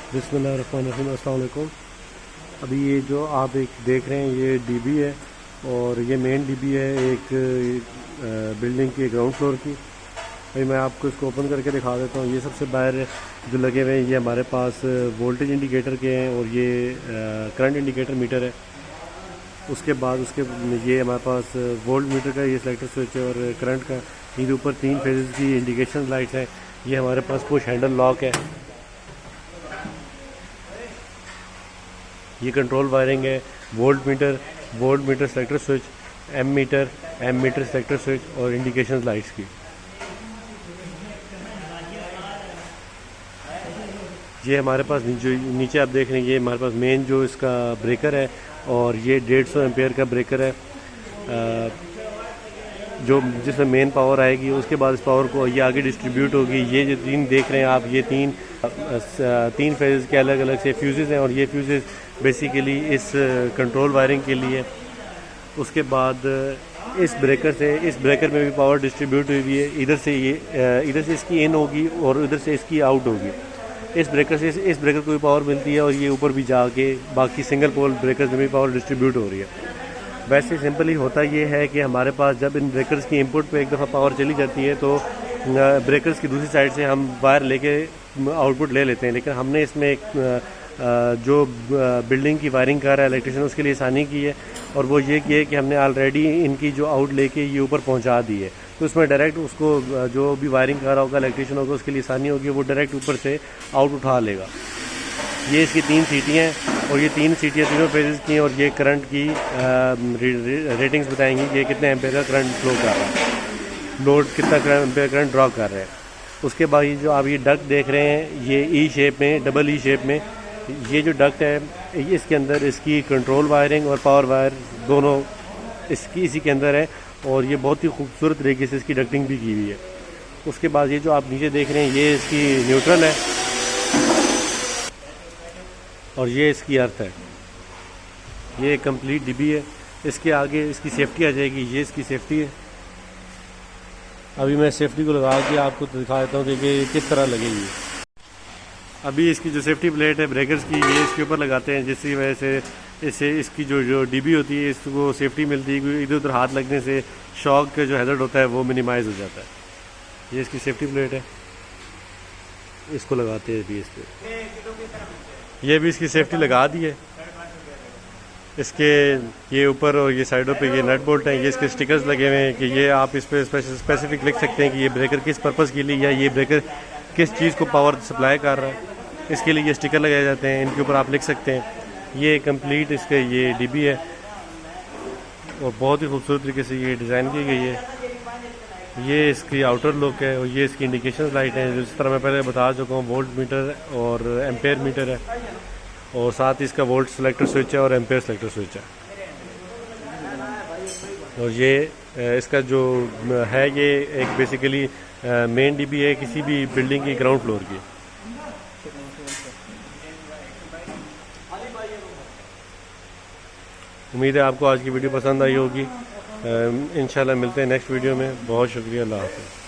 बिस्मिल्लाहिर्रहमानिर्रहीम, अस्सलाम वालेकुम। अभी ये जो आप एक देख रहे हैं ये डीबी है और ये मेन डीबी है एक बिल्डिंग की ग्राउंड फ्लोर की। भाई मैं आपको इसको ओपन करके दिखा देता हूँ। ये सबसे बाहर जो लगे हुए हैं ये हमारे पास वोल्टेज इंडिकेटर के हैं और ये करंट इंडिकेटर मीटर है। उसके बाद ये हमारे पास वोल्ट मीटर का ये सेलेक्टर स्विच है और करंट का। ये ऊपर 3 फेजेस की इंडिकेशन लाइट्स हैं। ये हमारे पास पुश हैंडल लॉक है। ये कंट्रोल वायरिंग है। Volt meter selector switch, ammeter selector switch और इंडिकेशन लाइट्स की। ये हमारे पास जो नीचे आप देख रहे हैं ये हमारे पास मेन जो इसका ब्रेकर है और ये 150 एम्पेयर का ब्रेकर है जो जिसमें मेन पावर आएगी। उसके बाद इस पावर को ये आगे डिस्ट्रीब्यूट होगी। ये जो 3 देख रहे हैं आप ये तीन फेजेस के अलग अलग से फ्यूजेस हैं और ये फ्यूजेस बेसिकली इस कंट्रोल वायरिंग के लिए। उसके बाद इस ब्रेकर में भी पावर डिस्ट्रीब्यूट हुई है। इधर से इसकी इन होगी और इधर से इसकी आउट होगी। इस ब्रेकर को भी पावर मिलती है और ये ऊपर भी जाके बाकी सिंगल पोल ब्रेकर्स में भी पावर डिस्ट्रीब्यूट हो रही है। वैसे सिंपली होता ये है कि हमारे पास जब इन ब्रेकर्स की इंपुट पे एक दफ़ा पावर चली जाती है तो ब्रेकर्स की दूसरी साइड से हम वायर लेके आउटपुट ले लेते हैं। लेकिन हमने इसमें एक जो बिल्डिंग की वायरिंग कर रहा है इलेक्ट्रिशियन उसके लिए आसानी की है और वो ये की है कि हमने ऑलरेडी इनकी जो आउट लेके ये ऊपर पहुंचा दी है। तो उसमें डायरेक्ट उसको जो भी वायरिंग कर रहा होगा इलेक्ट्रिशियन होगा उसके लिए आसानी होगी, वो डायरेक्ट ऊपर से आउट उठा लेगा। ये इसकी 3 सीटियाँ हैं और ये 3 सीटियाँ तीनों फेजेस की हैं और ये करंट की रेटिंग्स बताएंगी कि ये कितने एम्पेयर का करंट फ्लो कर रहा है, लोड कितना एम्पेयर करंट ड्रॉ कर रहा है। उसके बाद ये जो आप ये डक्ट देख रहे हैं ये ई शेप में, डबल ई शेप में ये जो डक्ट है इसके अंदर इसकी कंट्रोल वायरिंग और पावर वायर दोनों इसी के अंदर है और ये बहुत ही खूबसूरत तरीके से इसकी डक्टिंग भी की हुई है। उसके बाद ये जो आप नीचे देख रहे हैं ये इसकी न्यूट्रल है और ये इसकी अर्थ है। ये कंप्लीट डीबी है। इसके आगे इसकी सेफ्टी आ जाएगी। ये इसकी सेफ्टी है। अभी मैं सेफ्टी को लगा के आपको दिखा देता हूँ कि किस तरह लगेगी। अभी इसकी जो सेफ्टी प्लेट है ब्रेकर्स की ये इसके ऊपर लगाते हैं जिसकी वजह से इसकी जो डीबी होती है इसको सेफ्टी मिलती है। इधर उधर हाथ लगने से शॉक का जो हैजर्ड होता है वो मिनिमाइज हो जाता है। ये इसकी सेफ्टी प्लेट है, इसको लगाते हैं अभी इस पर। ये भी इसकी सेफ्टी लगा दी है। इसके ये ऊपर और ये साइडों पे ये नट बोल्ट हैं। ये इसके स्टिकर्स लगे हुए हैं कि ये आप इस पर स्पेसिफिक लिख सकते हैं कि ये ब्रेकर किस पर्पज़ के लिए या ये ब्रेकर किस चीज़ को पावर सप्लाई कर रहा है। इसके लिए ये स्टिकर लगाए जाते हैं, इनके ऊपर आप लिख सकते हैं। ये कंप्लीट इसके ये डीबी है और बहुत ही खूबसूरत तरीके से ये डिज़ाइन की गई है। ये इसकी आउटर लुक है और ये इसकी इंडिकेशन लाइट है जिस तरह मैं पहले बता चुका हूँ। वोल्ट मीटर और एम्पेयर मीटर है और साथ ही इसका वोल्ट सेलेक्टर स्विच है और एम्पेयर सेलेक्टर स्विच है। और ये इसका जो है ये एक बेसिकली मेन डीबी है किसी भी बिल्डिंग की ग्राउंड फ्लोर की। उम्मीद है आपको आज की वीडियो पसंद आई होगी। इंशाल्लाह मिलते हैं नेक्स्ट वीडियो में। बहुत शुक्रिया, अल्लाह हाफ़िज़।